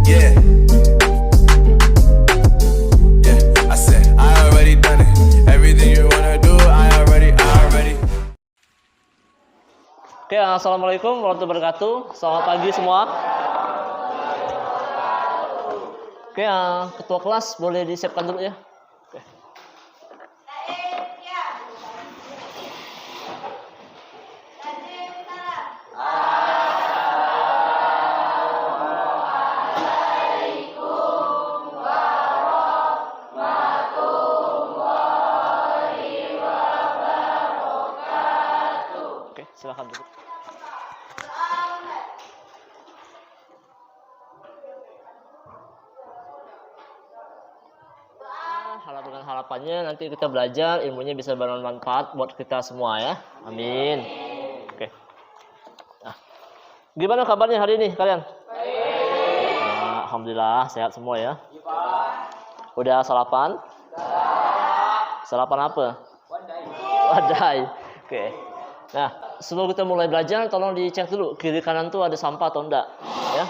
Yeah. Yeah, I said I already done it. Everything you wanna do, I already. Oke, assalamualaikum warahmatullahi wabarakatuh. Selamat pagi semua. Oke, ketua kelas boleh disiapkan dulu ya. Oke. Oke, silakan duduk. Dengan harapannya nanti kita belajar ilmunya bisa bermanfaat buat kita semua ya. Amin. Oke. Nah, gimana kabarnya hari ini kalian? Alhamdulillah sehat semua ya. Udah sarapan? Sarapan apa? Wadai. Oke. Nah, sebelum kita mulai belajar, tolong dicek dulu kiri kanan tuh ada sampah atau enggak, ya.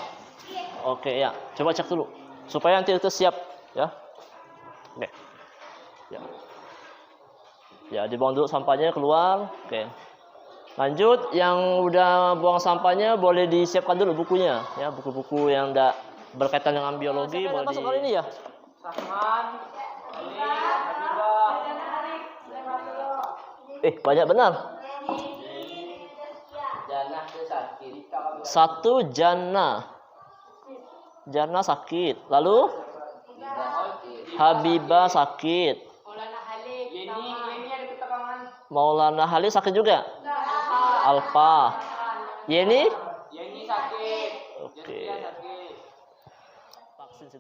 Oke ya, coba cek dulu supaya nanti kita siap ya. Oke. Ya, dibuang dulu sampahnya keluar. Oke. Lanjut, yang udah buang sampahnya boleh disiapkan dulu bukunya ya, buku-buku yang enggak berkaitan dengan biologi boleh masuk kali ini ya. Rahman, Ali, Habibah. Banyak benar. Satu jannah. Jannah sakit. Lalu Habibah sakit. Maulana Halil sakit juga. Alfa. Yeni sakit. Oke.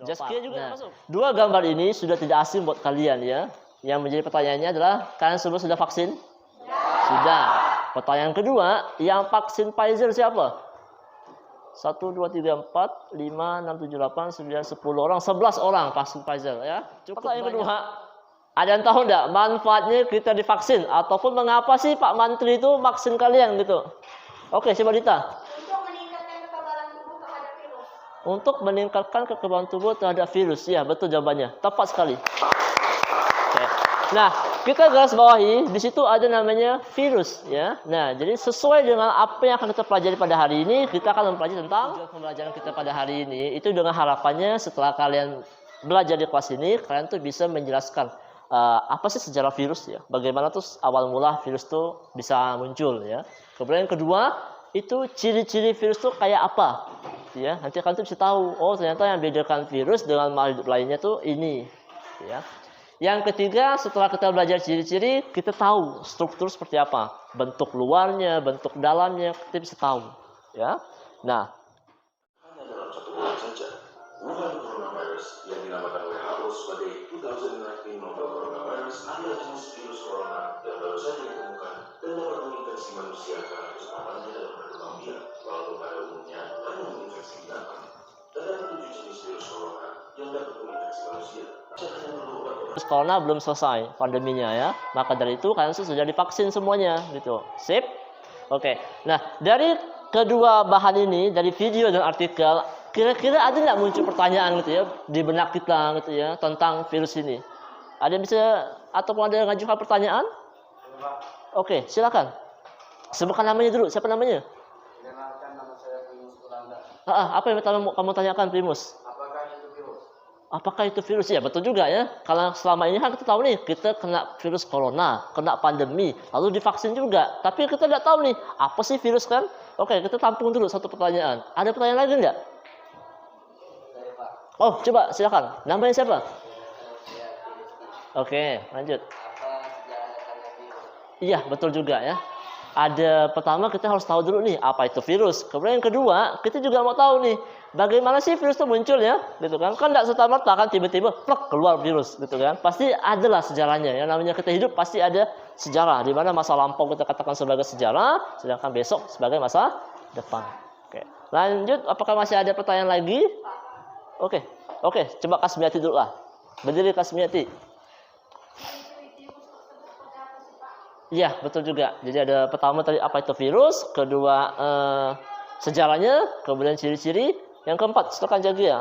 Jaskia juga masuk. Dua gambar ini sudah tidak asing buat kalian ya. Yang menjadi pertanyaannya adalah kalian semua sudah vaksin? Sudah. Pertanyaan kedua, yang vaksin Pfizer siapa? 1, 2, 3, 4, 5, 6, 7, 8, 9, 10 orang, 11 orang vaksin Pfizer ya. Cukup. Pertanyaan kedua, ada yang tahu enggak manfaatnya kita divaksin ataupun mengapa sih Pak Mantri itu vaksin kalian gitu? Oke, coba Dita. Untuk meningkatkan kekebalan tubuh terhadap virus. Ya, betul jawabannya. Tepat sekali. Oke. Nah, kita garis bawahi di situ ada namanya virus ya. Nah, jadi sesuai dengan apa yang akan kita pelajari pada hari ini, kita akan mempelajari tentang pembelajaran kita pada hari ini itu dengan harapannya setelah kalian belajar di kelas ini, kalian tuh bisa menjelaskan apa sih sejarah virus ya? Bagaimana tuh awal mula virus tuh bisa muncul ya? Kemudian yang kedua, itu ciri-ciri virus tuh kayak apa? Ya, nanti kalian tuh bisa tahu, oh ternyata yang bedakan virus dengan makhluk hidup lainnya tuh ini ya. Yang ketiga, setelah kita belajar ciri-ciri, kita tahu struktur seperti apa, bentuk luarnya, bentuk dalamnya, kita bisa tahu, ya. Nah, hanya dalam 1 bulan saja, Wuhan coronavirus yang dinamakan WHO sebagai 2019 novel coronavirus adalah jenis virus corona yang baru saja ditemukan dan dapat menginfeksi manusia karena kecepatannya dalam berkembang biak, walaupun pada umumnya hanya menginfeksi binatang. Terdapat 7 jenis virus corona yang dapat menginfeksi manusia. Virus corona belum selesai pandeminya ya. Maka dari itu kalian sudah divaksin semuanya gitu. Sip? Oke. Nah, dari kedua bahan ini, dari video dan artikel, kira-kira ada nggak muncul pertanyaan gitu ya di benak kita gitu ya tentang virus ini? Ada yang bisa ataupun ada yang ngajukan pertanyaan? Oke, silakan. Sebutkan namanya dulu. Siapa namanya? Kenalkan, nama saya Primus Kuranda. Apa yang pertama kamu tanyakan, Primus? Apakah itu virus? Ya, betul juga ya. Kalau selama ini kan kita tahu nih, kita kena virus corona, kena pandemi, lalu divaksin juga. Tapi kita tidak tahu nih, apa sih virus kan? Oke, kita tampung dulu satu pertanyaan. Ada pertanyaan lagi enggak? Oh, coba silakan. Namanya siapa? Oke, lanjut. Iya, betul juga ya. Ada pertama kita harus tahu dulu nih apa itu virus. Kemudian yang kedua kita juga mau tahu nih bagaimana sih virus itu muncul ya, gitu kan? Kan tidak serta-merta kan tiba-tiba plek keluar virus, gitu kan? Pasti adalah sejarahnya. Yang namanya kita hidup pasti ada sejarah. Di mana masa lampau kita katakan sebagai sejarah, sedangkan besok sebagai masa depan. Oke, lanjut. Apakah masih ada pertanyaan lagi? Oke, coba Kasmiati dulu lah. Berdiri Kasmiati. Iya, betul juga. Jadi ada pertama tadi apa itu virus, kedua sejarahnya, kemudian ciri-ciri, yang keempat silakan jaga ya.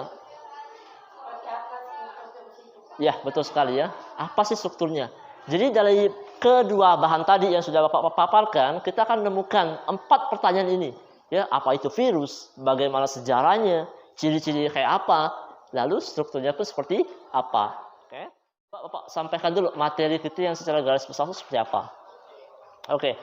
Ya, betul sekali ya. Apa sih strukturnya? Jadi dari kedua bahan tadi yang sudah Bapak paparkan, kita akan menemukan 4 pertanyaan ini. Ya, apa itu virus? Bagaimana sejarahnya? Ciri-ciri kayak apa? Lalu strukturnya pun seperti apa? Oke. Bapak sampaikan dulu materi kita yang secara garis besar itu seperti apa. Oke.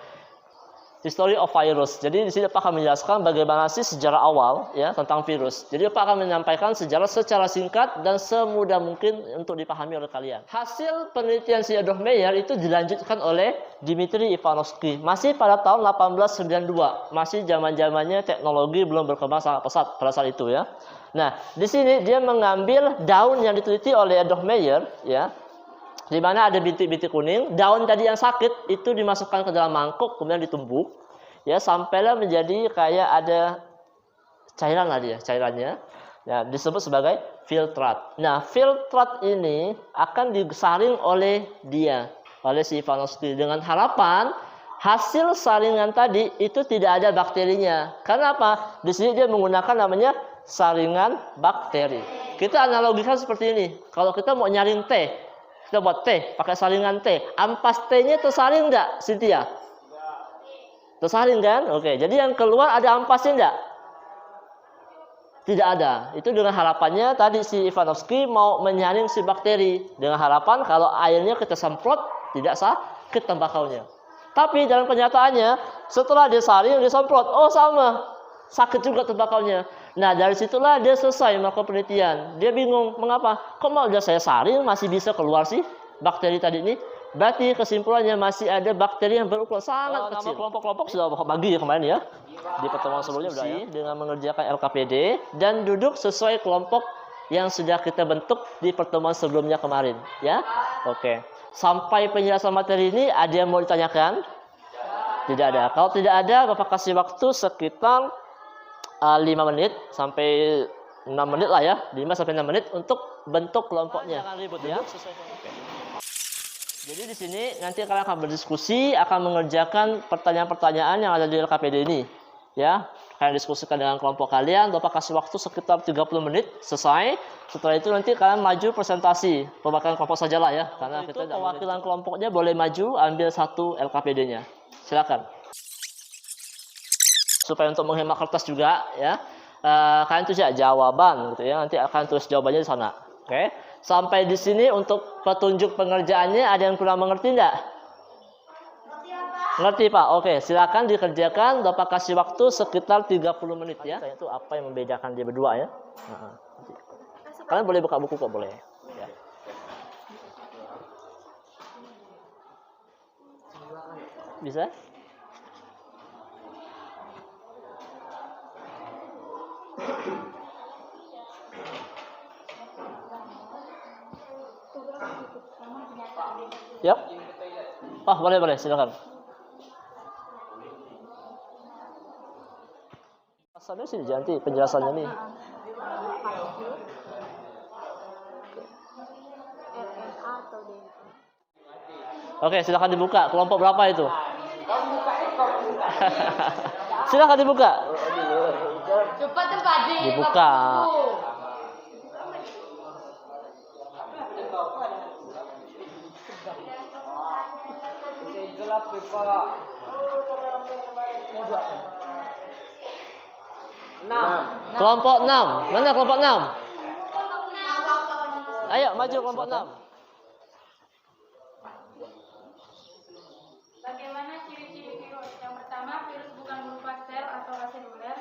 History of virus. Jadi di sini Bapak akan menjelaskan bagaimana sih sejarah awal ya tentang virus. Jadi Bapak akan menyampaikan sejarah secara singkat dan semudah mungkin untuk dipahami oleh kalian. Hasil penelitian si Adolf Meyer itu dilanjutkan oleh Dmitri Ivanovsky masih pada tahun 1892. Masih zaman-zamannya teknologi belum berkembang sangat pesat pada saat itu ya. Nah, di sini dia mengambil daun yang diteliti oleh Adolf Meyer ya. Di mana ada bintik-bintik kuning, daun tadi yang sakit itu dimasukkan ke dalam mangkuk, kemudian ditumbuk, ya sampailah menjadi kayak ada cairan lah dia, cairannya, ya disebut sebagai filtrat. Nah, filtrat ini akan disaring oleh si Ivanovsky dengan harapan hasil saringan tadi itu tidak ada bakterinya. Karena apa? Di sini dia menggunakan namanya saringan bakteri. Kita analogikan seperti ini. Kalau kita mau nyaring teh, kita buat teh, pakai saringan teh. Ampas tehnya tersaring enggak, Cynthia? Tersaring kan? Oke, jadi yang keluar ada ampasnya enggak? Tidak ada. Itu dengan harapannya tadi si Ivanovsky mau menyaring si bakteri. Dengan harapan kalau airnya kita semprot, tidak sakit tembakaunya. Tapi dalam kenyataannya, setelah dia saring, dia semprot. Oh sama, sakit juga tembakaunya. Nah, dari situlah dia selesai melakukan penelitian. Dia bingung, mengapa? Kok mau udah saya saring masih bisa keluar sih bakteri tadi ini? Berarti kesimpulannya masih ada bakteri yang berukuran sangat kecil. Nama kelompok-kelompok sudah bagi ya kemarin ya. Di pertemuan sebelumnya sudah ya. Dengan mengerjakan LKPD dan duduk sesuai kelompok yang sudah kita bentuk di pertemuan sebelumnya kemarin ya. Oke. Sampai penjelasan materi ini ada yang mau ditanyakan? Tidak ada. Kalau tidak ada, Bapak kasih waktu sekitar 5 menit sampai 6 menit lah ya, 5 sampai 6 menit untuk bentuk kelompoknya. Jangan ribut ya. Jadi di sini nanti kalian akan berdiskusi, akan mengerjakan pertanyaan-pertanyaan yang ada di LKPD ini. Ya, kalian diskusikan dengan kelompok kalian, Bapak kasih waktu sekitar 30 menit selesai. Setelah itu nanti kalian maju presentasi, perwakilan kelompok sajalah ya, karena kita perwakilan kelompoknya boleh maju ambil satu LKPD-nya. Silakan. Supaya untuk menghemat kertas juga ya, kalian tulis ya jawaban gitu ya, nanti akan tulis jawabannya di sana. Oke, sampai di sini untuk petunjuk pengerjaannya ada yang kurang mengerti enggak? Ngerti Pak? Oke, silakan dikerjakan. Bapak kasih waktu sekitar 30 menit ya. Itu apa yang membedakan dia berdua ya? Kalian boleh buka buku kok, boleh. Ya. Bisa? Yap. Oh, boleh, silakan. Sampai sini nanti penjelasannya nih. Oke, silakan dibuka. Kelompok berapa itu? Silakan dibuka. Cepat tempat Dibuka. Kelompok 6. Mana kelompok 6? Ayo maju kelompok 6. Bagaimana ciri-ciri virus? Yang pertama, virus bukan berupa sel atau seluler.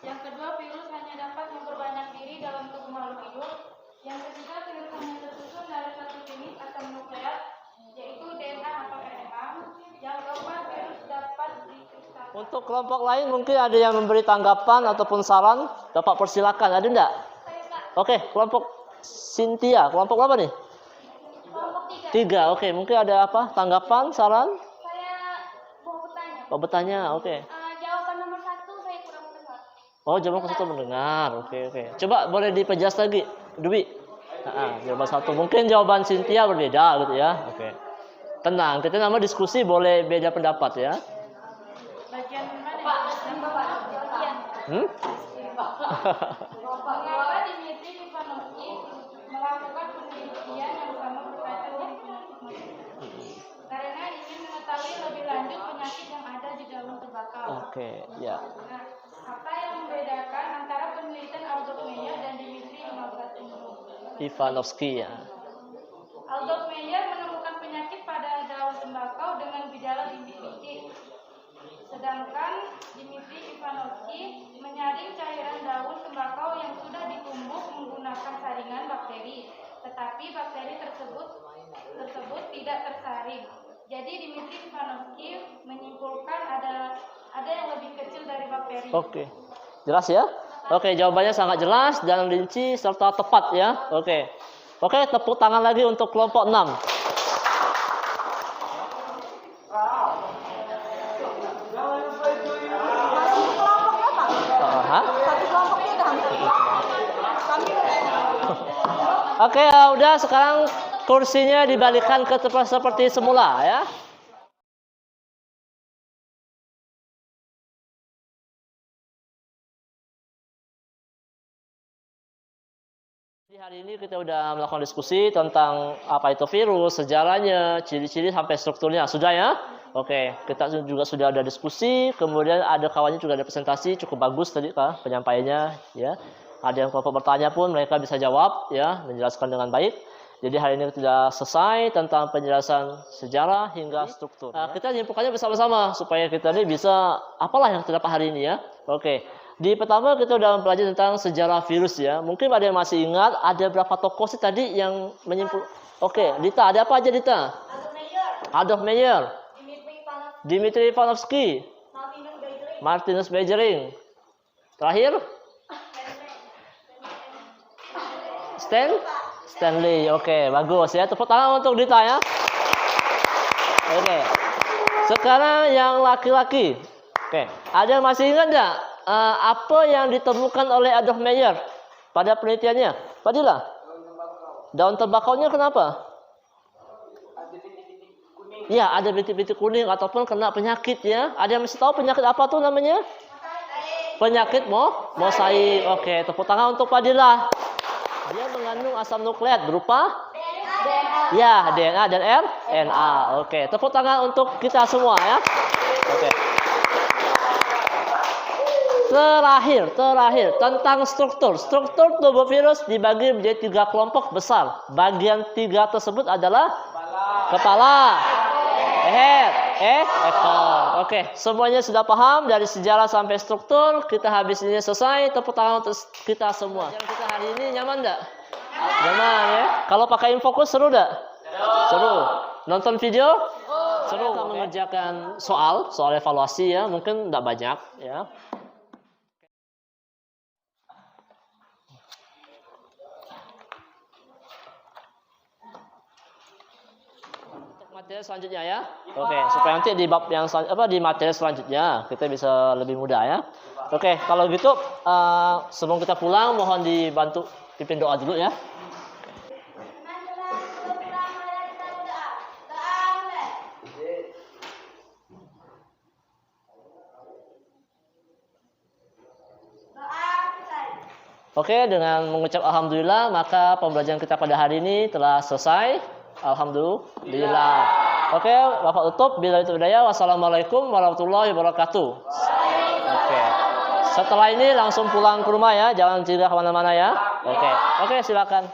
Yang kedua, virus hanya dapat memperbanyak diri dalam tubuh makhluk hidup. Yang ketiga, virus hanya tersusun dari satu jenis atom nukleat, yaitu DNA atau RNA. Yang keempat, virus dapat dikristalkan. Untuk kelompok lain mungkin ada yang memberi tanggapan ataupun saran. Bapak persilakan, ada enggak? Oke, kelompok Cynthia, kelompok berapa nih? Kelompok 3. 3. Oke, mungkin ada apa? Tanggapan, saran? Saya mau bertanya. Oh, bertanya, oke. Jawaban nomor 1 saya kurang mendengar. Oh, jawaban ke 1 mendengar. Oke. Coba boleh diperjelas lagi, Dwi. Jawaban 1. Mungkin jawaban Cynthia berbeda gitu ya. Oke. Tenang, kita nama diskusi boleh beda pendapat ya. Bagian mana? Bagian. Mengapa Dmitri Ivanovsky melakukan penelitian yang Oke, ya. Nah, apa yang membedakan antara penelitian Adolf Meyer dan Dmitri Ivanovsky ya. Adolf Meyer menemukan penyakit pada daun tembakau dengan gejala bintik-bintik. Sedangkan Dmitri Ivanovsky menyaring cairan daun tembakau yang sudah ditumbuk menggunakan saringan bakteri, tetapi bakteri tersebut tidak tersaring. Jadi Dmitri Ivanovsky menyimpulkan ada yang lebih kecil dari bakteri. Oke. Jelas ya? Oke, jawabannya sangat jelas dan rinci serta tepat ya. Oke. Oke, tepuk tangan lagi untuk kelompok 6. Oke, udah sekarang kursinya dibalikkan ke tempat seperti semula ya. Di hari ini kita udah melakukan diskusi tentang apa itu virus, sejarahnya, ciri-ciri sampai strukturnya. Sudah ya? Oke, kita juga sudah ada diskusi, kemudian ada kawannya juga ada presentasi cukup bagus tadi Kak penyampaiannya ya. Ada yang kelompok bertanya pun mereka bisa jawab ya, menjelaskan dengan baik. Jadi hari ini sudah selesai tentang penjelasan sejarah hingga struktur. Nah, kita nyimpulkannya bersama-sama supaya kita ini bisa apalah yang terdapat hari ini ya. Oke. Di pertama kita sudah mempelajari tentang sejarah virus ya. Mungkin ada yang masih ingat ada berapa tokoh sih tadi yang menyimpul. Oke, Dita, ada apa aja Dita? Adolf Meyer. Dmitri Ivanovsky. Martinus Beijering. Terakhir? Stanley. Oke, bagus ya. Tepuk tangan untuk Dita ya. Oke. Sekarang yang laki-laki. Oke, ada yang masih ingat enggak apa yang ditemukan oleh Adolf Meyer pada penelitiannya? Fadilah. Daun tembakaunya kenapa? Ya, ada bintik-bintik kuning ataupun kena penyakit ya. Ada yang masih tahu penyakit apa tuh namanya? Penyakit mosaik. Oke, tepuk tangan untuk Fadilah. Dia mengandung asam nukleat berupa ya DNA dan RNA. Oke, tepuk tangan untuk kita semua ya. Oke. Terakhir tentang struktur tubuh virus dibagi menjadi 3 kelompok besar. Bagian 3 tersebut adalah kepala, leher, ekor. Oke, semuanya sudah paham dari sejarah sampai struktur. Kita habis ini selesai. Tepuk tangan untuk kita semua. Yang kita hari ini nyaman enggak? Nyaman ya. Kalau pakai Infocus seru enggak? Seru. Nonton video? Seru. Kita mengerjakan soal evaluasi ya. Mungkin enggak banyak ya. Materi selanjutnya ya. Oke, supaya nanti di bab yang di materi selanjutnya kita bisa lebih mudah ya. Oke, kalau gitu sebelum kita pulang mohon dibantu pimpin doa dulu ya. Oke, dengan mengucap alhamdulillah maka pembelajaran kita pada hari ini telah selesai. Alhamdulillah. Oke, Bapak tutup. Bila itu hidayah. Wassalamualaikum warahmatullahi wabarakatuh. Oke. Setelah ini langsung pulang ke rumah ya. Jangan singgah kemana-mana ya. Oke, silakan.